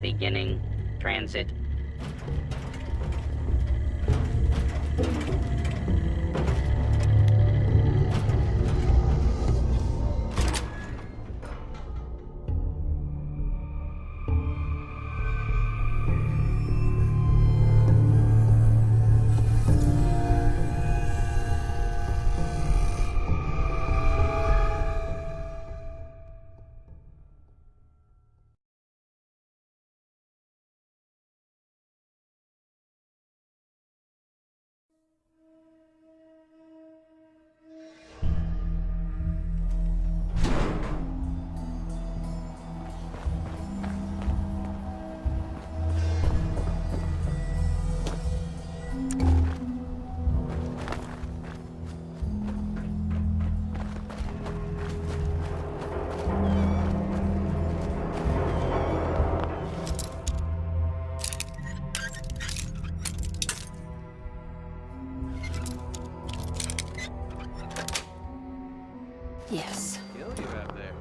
Beginning transit. Yes. Kill you out there.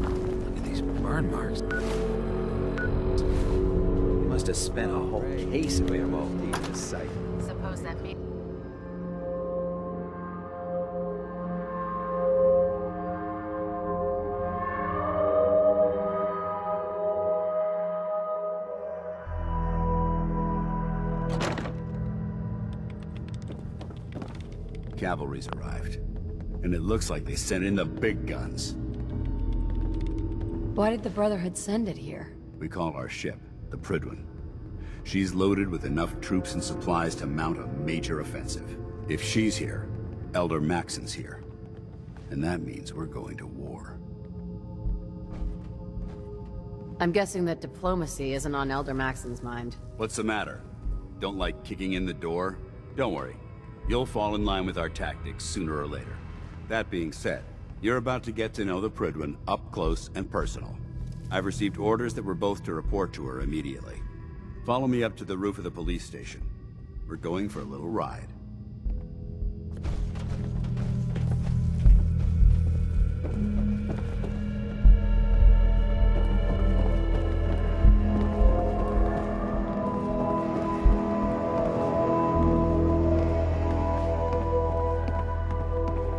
Look at these burn marks. He must have spent a whole case of ammo leaving the site. Suppose that means... Cavalry's arrived. And it looks like they sent in the big guns. Why did the Brotherhood send it here? We call our ship the Prydwen. She's loaded with enough troops and supplies to mount a major offensive. If she's here, Elder Maxson's here. And that means we're going to war. I'm guessing that diplomacy isn't on Elder Maxson's mind. What's the matter? Don't like kicking in the door? Don't worry. You'll fall in line with our tactics sooner or later. That being said, you're about to get to know the Prydwen up close and personal. I've received orders that we're both to report to her immediately. Follow me up to the roof of the police station. We're going for a little ride.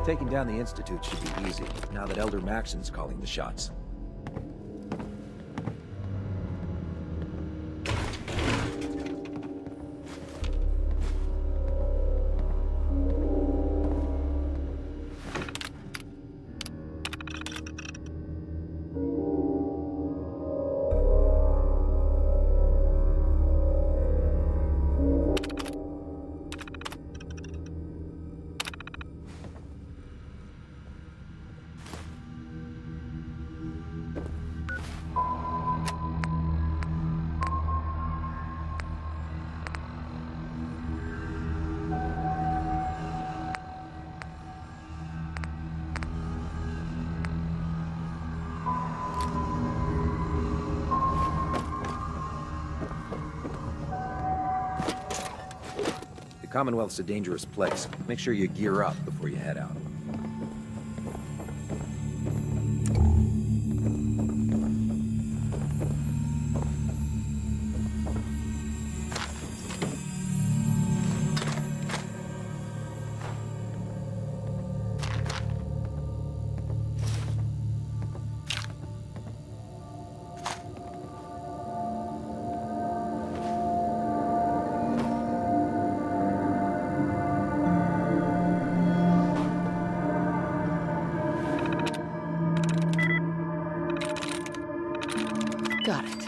Taking down the Institute should be easy, now that Elder Maxson's calling the shots. Commonwealth's a dangerous place. Make sure you gear up before you head out. Got it.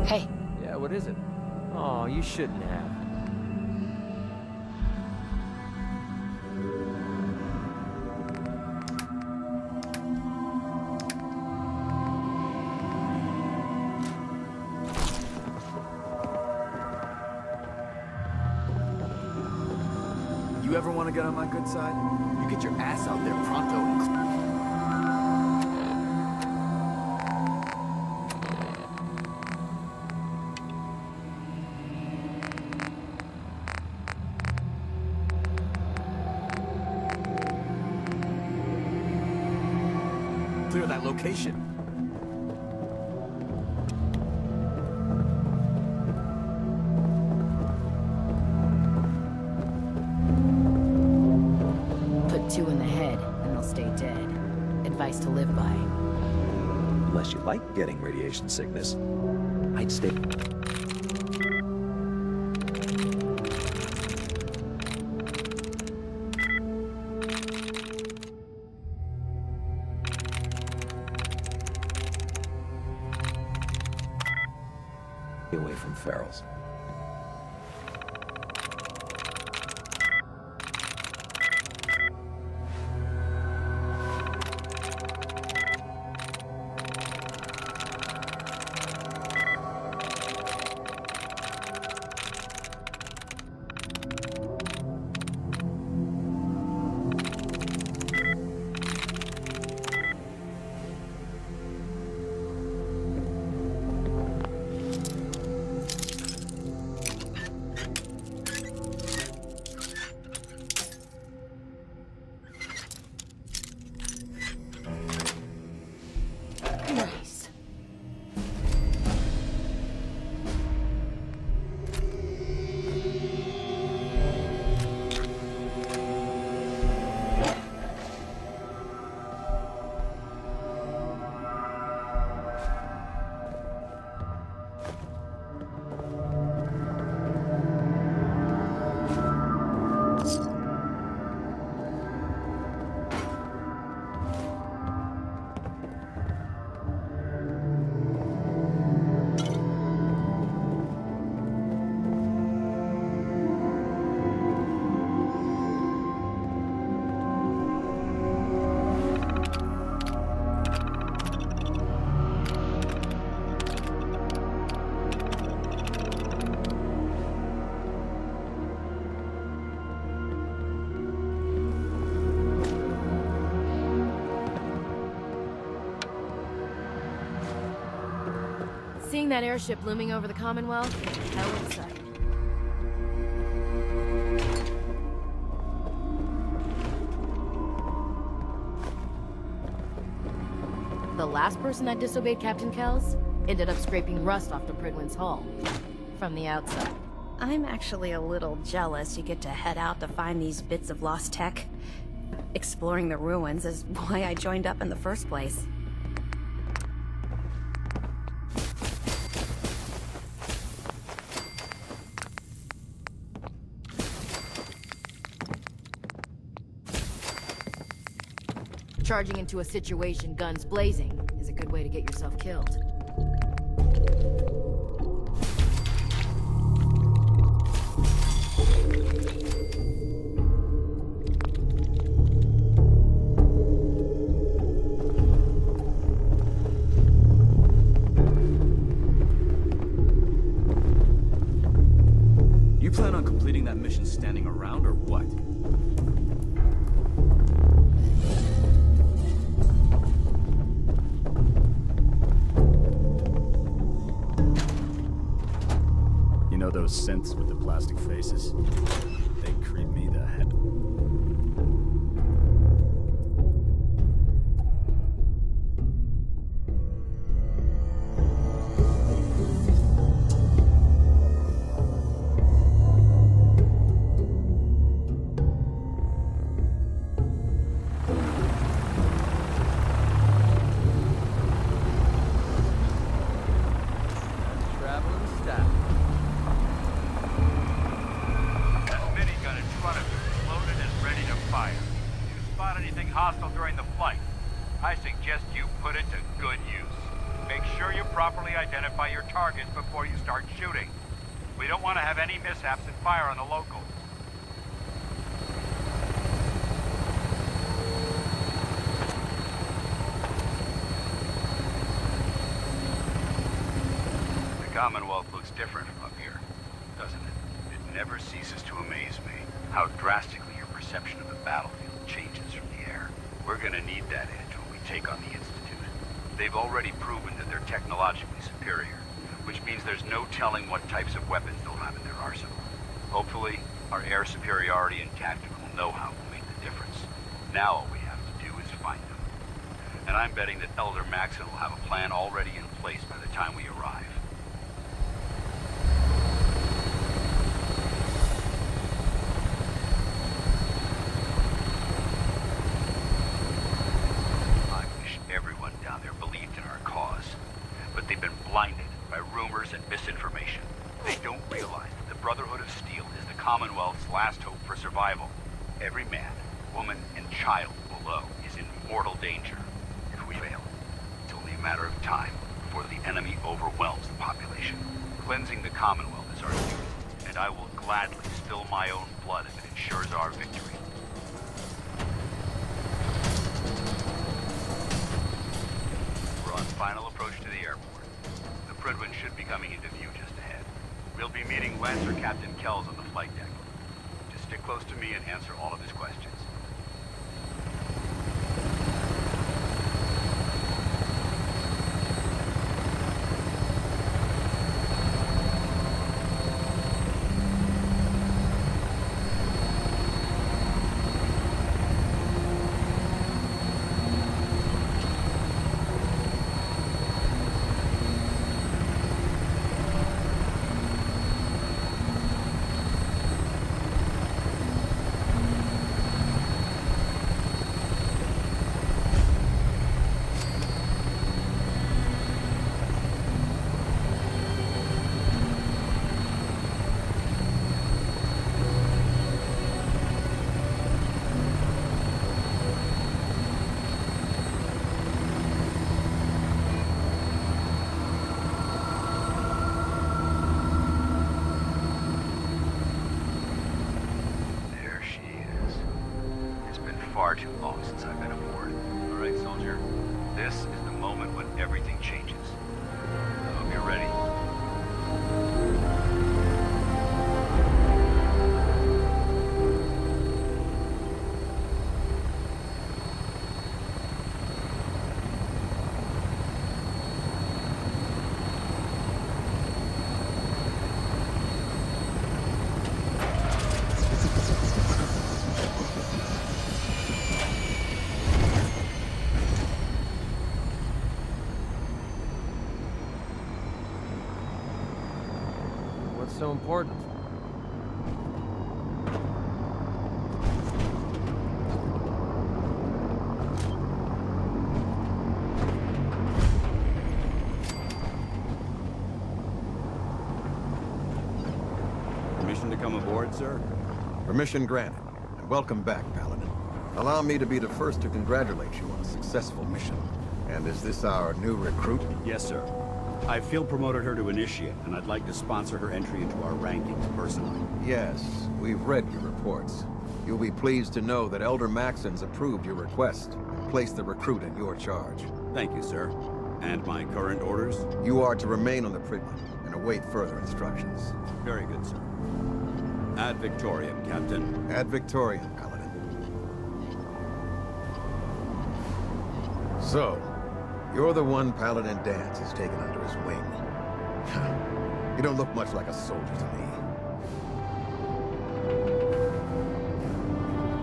Hey. Yeah, what is it? Oh, you shouldn't have. You ever want to get on my good side? You get your ass out there pronto and... Clear that location. Put 2 in the head, and they'll stay dead. Advice to live by. Unless you like getting radiation sickness, I'd stay... away from ferals. Nice. Seeing that airship looming over the Commonwealth, hell of a sight. The last person that disobeyed Captain Kells ended up scraping rust off the Prydwen's hull. From the outside. I'm actually a little jealous you get to head out to find these bits of lost tech. Exploring the ruins is why I joined up in the first place. Charging into a situation guns blazing is a good way to get yourself killed. You plan on completing that mission standing around, or what? You know those synths with the plastic faces? They creep me the heck. Traveling style. Minigun in front of you is loaded and ready to fire. If you spot anything hostile during the flight, I suggest you put it to good use. Make sure you properly identify your targets before you start shooting. We don't want to have any mishaps and fire on the locals. The Commonwealth looks different from up here, doesn't it? It never ceases to amaze me how drastically your perception of the battlefield changes from the air. We're gonna need that edge when we take on the Institute. They've already proven that they're technologically superior, which means there's no telling what types of weapons they'll have in their arsenal. Hopefully, our air superiority and tactical know-how will make the difference. Now all we have to do is find them. And I'm betting that Elder Maxon will have a plan already in place by the time we arrive. I wish everyone down there believed in our cause, but they've been blinded by rumors and misinformation. They don't realize that the Brotherhood of Steel is the Commonwealth's last hope for survival. Every man, woman, and child below is in mortal danger. If we fail, it's only a matter of time before the enemy overwhelms the population. Cleansing the Commonwealth is our duty, and I will gladly spill my own blood if it ensures our victory. We're on final approach to the airport. The Prydwen should be coming into view just ahead. We'll be meeting Lancer Captain Kells on the flight deck. Just stick close to me and answer all of his questions. There she is. It's been far too long since I've been aboard. All right, soldier. This is the moment when everything changes. I hope you're ready. so important? Permission to come aboard, sir? Permission granted, and welcome back, Paladin. Allow me to be the first to congratulate you on a successful mission. And is this our new recruit? Yes, sir. I field promoted her to Initiate, and I'd like to sponsor her entry into our rankings personally. Yes, we've read your reports. You'll be pleased to know that Elder Maxon's approved your request and placed the recruit in your charge. Thank you, sir. And my current orders? You are to remain on the Prydwen and await further instructions. Very good, sir. Ad Victoriam, Captain. Ad Victoriam, Paladin. So, you're the one Paladin Danse has taken under his wing. You don't look much like a soldier to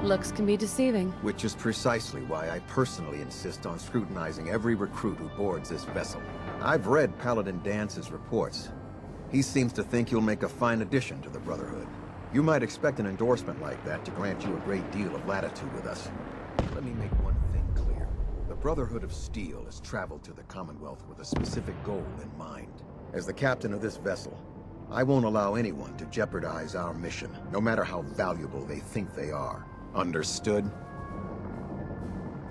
me. Looks can be deceiving. Which is precisely why I personally insist on scrutinizing every recruit who boards this vessel. I've read Paladin Dance's reports. He seems to think you'll make a fine addition to the Brotherhood. You might expect an endorsement like that to grant you a great deal of latitude with us. Let me make one thing clear. The Brotherhood of Steel has traveled to the Commonwealth with a specific goal in mind. As the captain of this vessel, I won't allow anyone to jeopardize our mission, no matter how valuable they think they are. Understood?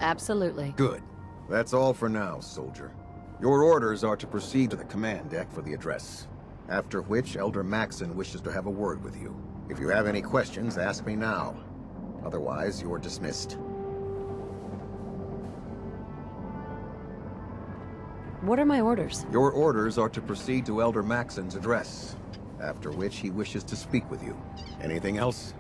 Absolutely. Good. That's all for now, soldier. Your orders are to proceed to the command deck for the address. After which, Elder Maxon wishes to have a word with you. If you have any questions, ask me now. Otherwise, you're dismissed. What are my orders? Your orders are to proceed to Elder Maxon's address. After which, he wishes to speak with you. Anything else?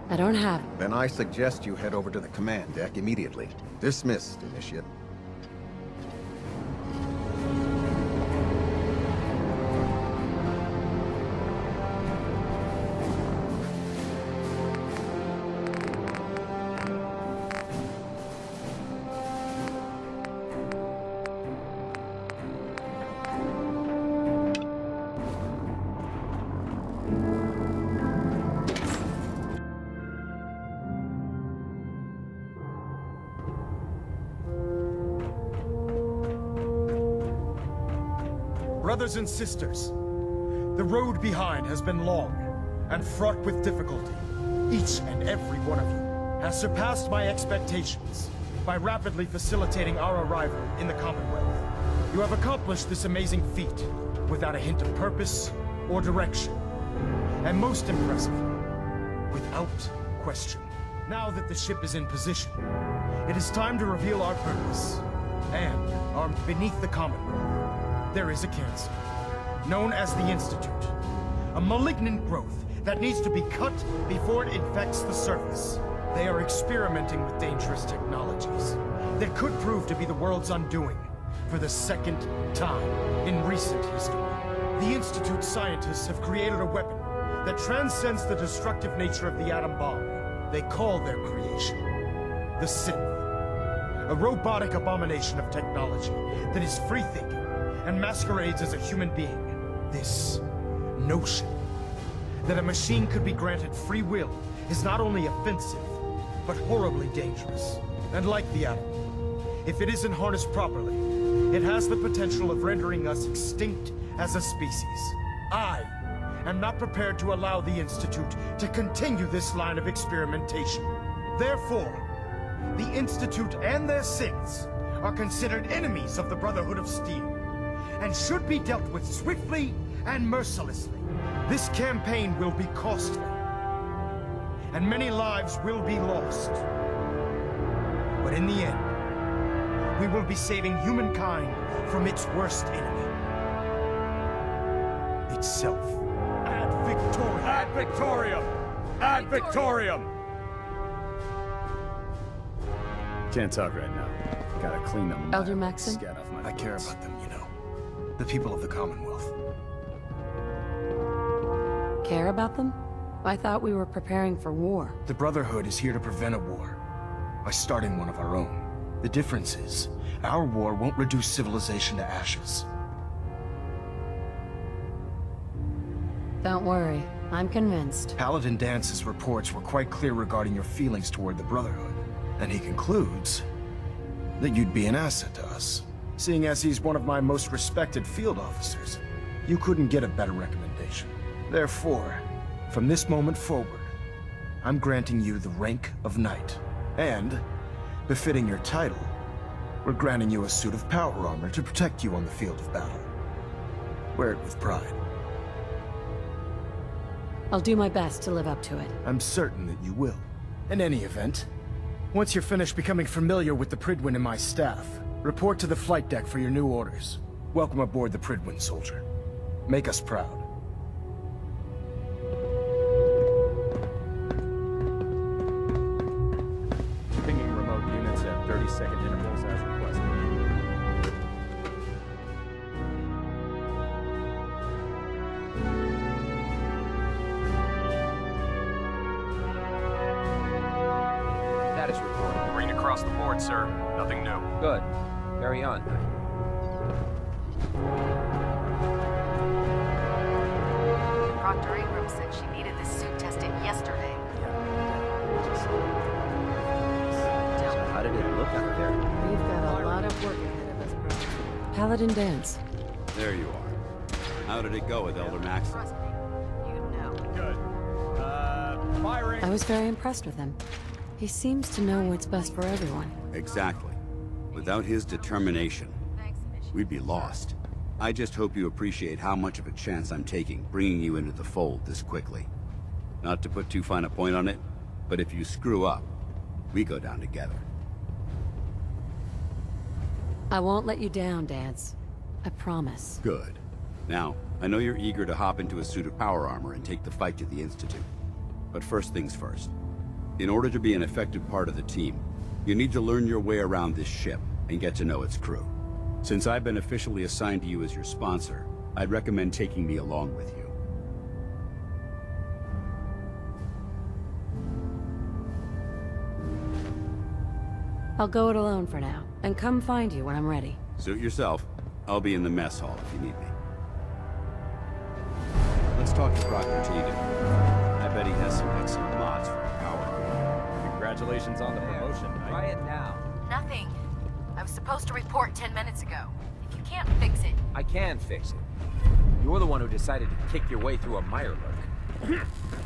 I don't have. Then I suggest you head over to the command deck immediately. Dismissed, Initiate. Brothers and sisters, the road behind has been long and fraught with difficulty. Each and every one of you has surpassed my expectations by rapidly facilitating our arrival in the Commonwealth. You have accomplished this amazing feat without a hint of purpose or direction. And most impressively, without question. Now that the ship is in position, it is time to reveal our purpose. And beneath the Commonwealth, there is a cancer, known as the Institute. A malignant growth that needs to be cut before it infects the surface. They are experimenting with dangerous technologies that could prove to be the world's undoing for the second time in recent history. The Institute scientists have created a weapon that transcends the destructive nature of the atom bomb. They call their creation the Synth. A robotic abomination of technology that is free-thinking and masquerades as a human being. This notion that a machine could be granted free will is not only offensive, but horribly dangerous. And like the atom, if it isn't harnessed properly, it has the potential of rendering us extinct as a species. I am not prepared to allow the Institute to continue this line of experimentation. Therefore, the Institute and their synths are considered enemies of the Brotherhood of Steel, and should be dealt with swiftly and mercilessly. This campaign will be costly, and many lives will be lost. But in the end, we will be saving humankind from its worst enemy. Itself. Ad Victoriam! Ad Victoriam! Ad Victoriam! Can't talk right now. Gotta clean them. Elder Maxon? Scat off my I care boots. about them, you know. The people of the Commonwealth. Care about them? I thought we were preparing for war. The Brotherhood is here to prevent a war by starting one of our own. The difference is, our war won't reduce civilization to ashes. Don't worry, I'm convinced. Paladin Dance's reports were quite clear regarding your feelings toward the Brotherhood, and he concludes that you'd be an asset to us. Seeing as he's one of my most respected field officers, you couldn't get a better recommendation. Therefore, from this moment forward, I'm granting you the rank of Knight, and, befitting your title, we're granting you a suit of power armor to protect you on the field of battle. Wear it with pride. I'll do my best to live up to it. I'm certain that you will. In any event, once you're finished becoming familiar with the Prydwen and my staff, report to the flight deck for your new orders. Welcome aboard the Prydwen, soldier. Make us proud. Pinging remote units at 30-second intervals as requested. Status report. Green across the board, sir. Nothing new. Good. Carry on. Dr. Ingram said she needed this suit tested yesterday. How did it look out there? We've got a lot of work ahead of us, bro. Paladin Dance. There you are. How did it go with Elder Max? Trust me, you'd know. Good. Firing. I was very impressed with him. He seems to know what's best for everyone. Exactly. Without his determination, we'd be lost. I just hope you appreciate how much of a chance I'm taking bringing you into the fold this quickly. Not to put too fine a point on it, but if you screw up, we go down together. I won't let you down, Dance. I promise. Good. Now, I know you're eager to hop into a suit of power armor and take the fight to the Institute. But first things first. In order to be an effective part of the team, you need to learn your way around this ship and get to know its crew. Since I've been officially assigned to you as your sponsor, I'd recommend taking me along with you. I'll go it alone for now, and come find you when I'm ready. Suit yourself. I'll be in the mess hall if you need me. Let's talk to Proctor Tegan. I bet he has some excellent mods for the power. Congratulations on the promotion. Try it now. Nothing. I was supposed to report 10 minutes ago. If you can't fix it... I can fix it. You're the one who decided to kick your way through a Mirelurk.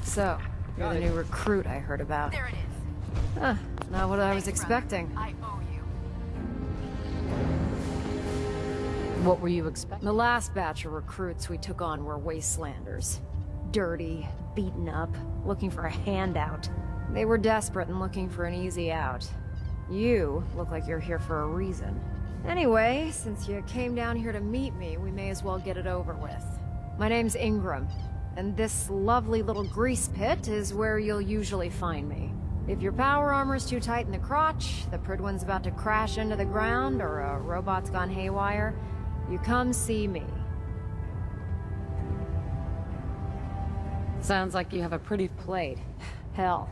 So, you're the new recruit I heard about. There it is. Huh, not what I was expecting. I owe you. What were you expecting? The last batch of recruits we took on were wastelanders. Dirty, beaten up, looking for a handout. They were desperate and looking for an easy out. You look like you're here for a reason. Anyway, since you came down here to meet me, we may as well get it over with. My name's Ingram, and this lovely little grease pit is where you'll usually find me. If your power armor's too tight in the crotch, the Prydwen's about to crash into the ground, or a robot's gone haywire, you come see me. Sounds like you have a pretty plate. Hell,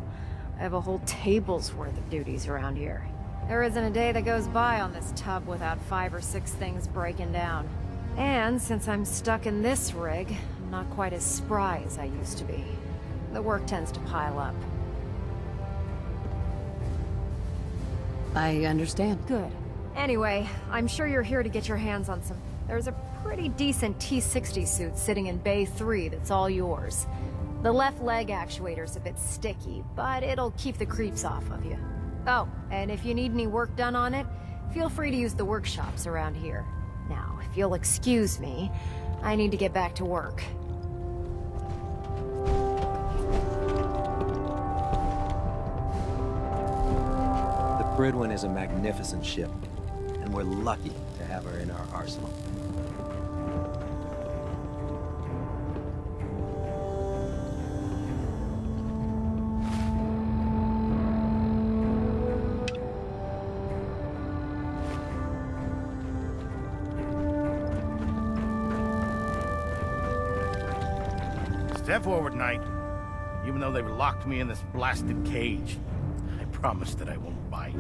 I have a whole table's worth of duties around here. There isn't a day that goes by on this tub without 5 or 6 things breaking down. And since I'm stuck in this rig, I'm not quite as spry as I used to be. The work tends to pile up. I understand. Good. Anyway, I'm sure you're here to get your hands on some... There's a pretty decent T-60 suit sitting in Bay 3 that's all yours. The left leg actuator's a bit sticky, but it'll keep the creeps off of you. Oh, and if you need any work done on it, feel free to use the workshops around here. Now, if you'll excuse me, I need to get back to work. The Prydwen is a magnificent ship, and we're lucky to have her in our arsenal. Step forward, Knight. Even though they've locked me in this blasted cage, I promise that I won't bite.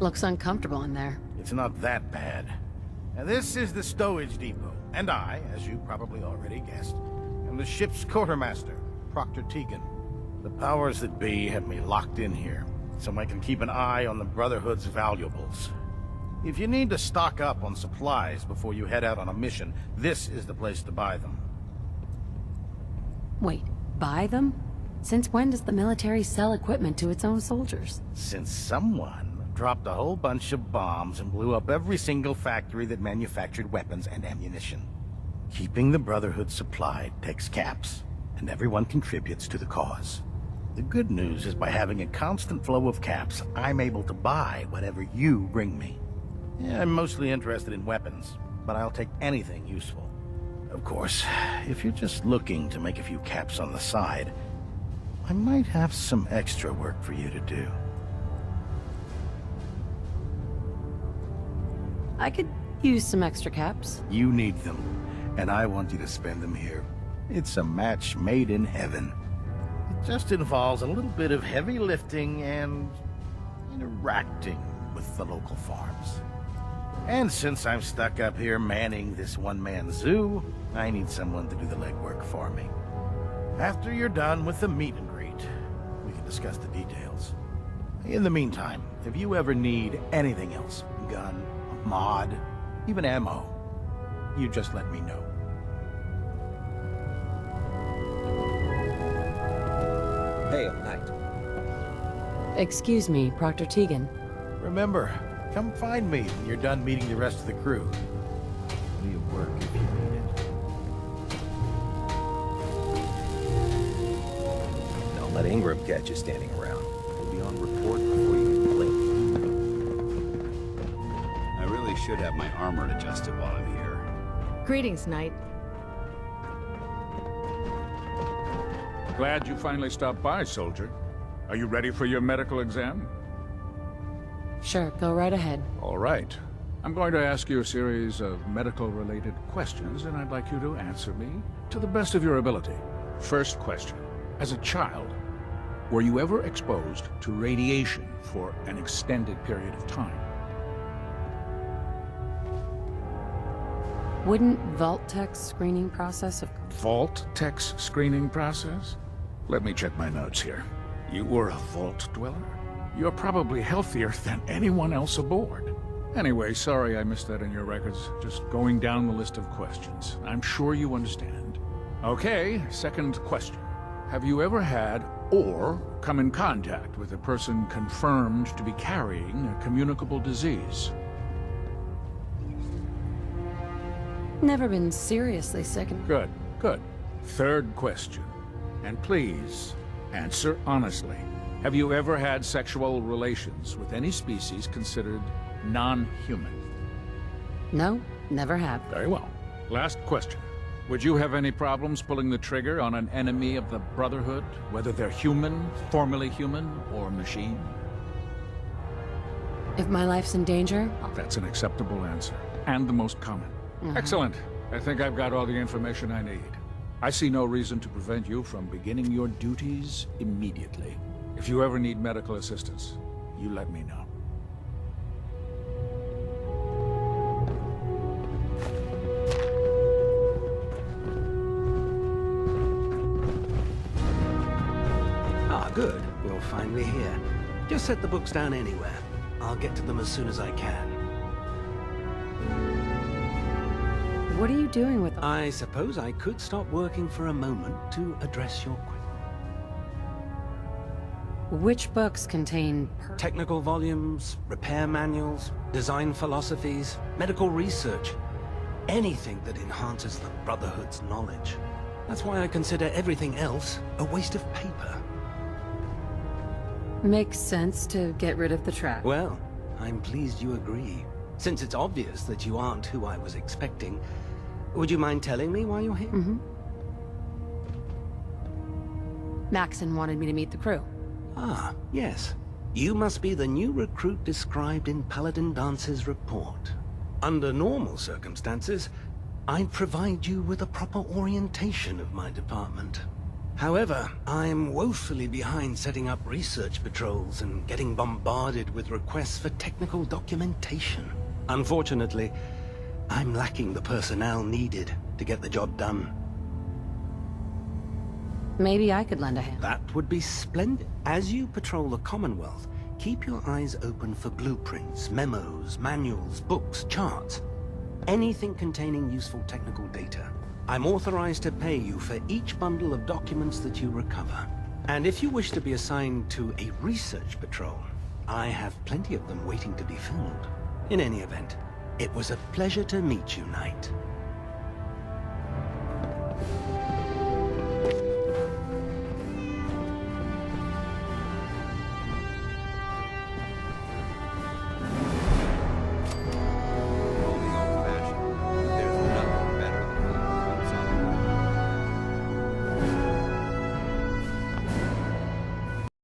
Looks uncomfortable in there. It's not that bad. Now, this is the stowage depot. And I, as you probably already guessed, am the ship's quartermaster, Proctor Tegan. The powers that be have me locked in here, so I can keep an eye on the Brotherhood's valuables. If you need to stock up on supplies before you head out on a mission, this is the place to buy them. Wait, buy them? Since when does the military sell equipment to its own soldiers? Since someone dropped a whole bunch of bombs and blew up every single factory that manufactured weapons and ammunition. Keeping the Brotherhood supplied takes caps, and everyone contributes to the cause. The good news is by having a constant flow of caps, I'm able to buy whatever you bring me. Yeah, I'm mostly interested in weapons, but I'll take anything useful. Of course, if you're just looking to make a few caps on the side, I might have some extra work for you to do. I could use some extra caps. You need them, and I want you to spend them here. It's a match made in heaven. It just involves a little bit of heavy lifting and interacting with the local farms. And since I'm stuck up here manning this one-man zoo, I need someone to do the legwork for me. After you're done with the meet and greet, we can discuss the details. In the meantime, if you ever need anything else, gun, mod, even ammo, you just let me know. Hail, Knight. Excuse me, Proctor Tegan. Remember, come find me when you're done meeting the rest of the crew. Be at work if you need it. Don't let Ingram catch you standing around. We'll be on report before you blink. I really should have my armor adjusted while I'm here. Greetings, Knight. Glad you finally stopped by, soldier. Are you ready for your medical exam? Sure, go right ahead. All right. I'm going to ask you a series of medical-related questions, and I'd like you to answer me to the best of your ability. First question. As a child, were you ever exposed to radiation for an extended period of time? Wouldn't Vault-Tech's screening process have... Vault-Tech's screening process? Let me check my notes here. You were a Vault Dweller? You're probably healthier than anyone else aboard. Anyway, sorry I missed that in your records. Just going down the list of questions. I'm sure you understand. Okay, second question. Have you ever had or come in contact with a person confirmed to be carrying a communicable disease? Never been seriously sick. Good, good. Third question. And please, answer honestly. Have you ever had sexual relations with any species considered non-human? No, never have. Very well. Last question. Would you have any problems pulling the trigger on an enemy of the Brotherhood, whether they're human, formerly human, or machine? If my life's in danger? That's an acceptable answer, and the most common. Excellent. I think I've got all the information I need. I see no reason to prevent you from beginning your duties immediately. If you ever need medical assistance, you let me know. Ah, good. You're finally here. Just set the books down anywhere. I'll get to them as soon as I can. What are you doing with them? I suppose I could stop working for a moment to address your question. Which books contain... Technical volumes, repair manuals, design philosophies, medical research. Anything that enhances the Brotherhood's knowledge. That's why I consider everything else a waste of paper. Makes sense to get rid of the trap. Well, I'm pleased you agree. Since it's obvious that you aren't who I was expecting, would you mind telling me why you're here? Maxon wanted me to meet the crew. Ah, yes. You must be the new recruit described in Paladin Dance's report. Under normal circumstances, I'd provide you with a proper orientation of my department. However, I'm woefully behind setting up research patrols and getting bombarded with requests for technical documentation. Unfortunately, I'm lacking the personnel needed to get the job done. Maybe I could lend a hand. That would be splendid. As you patrol the Commonwealth, keep your eyes open for blueprints, memos, manuals, books, charts. Anything containing useful technical data. I'm authorized to pay you for each bundle of documents that you recover. And if you wish to be assigned to a research patrol, I have plenty of them waiting to be filled. In any event, it was a pleasure to meet you, Knight.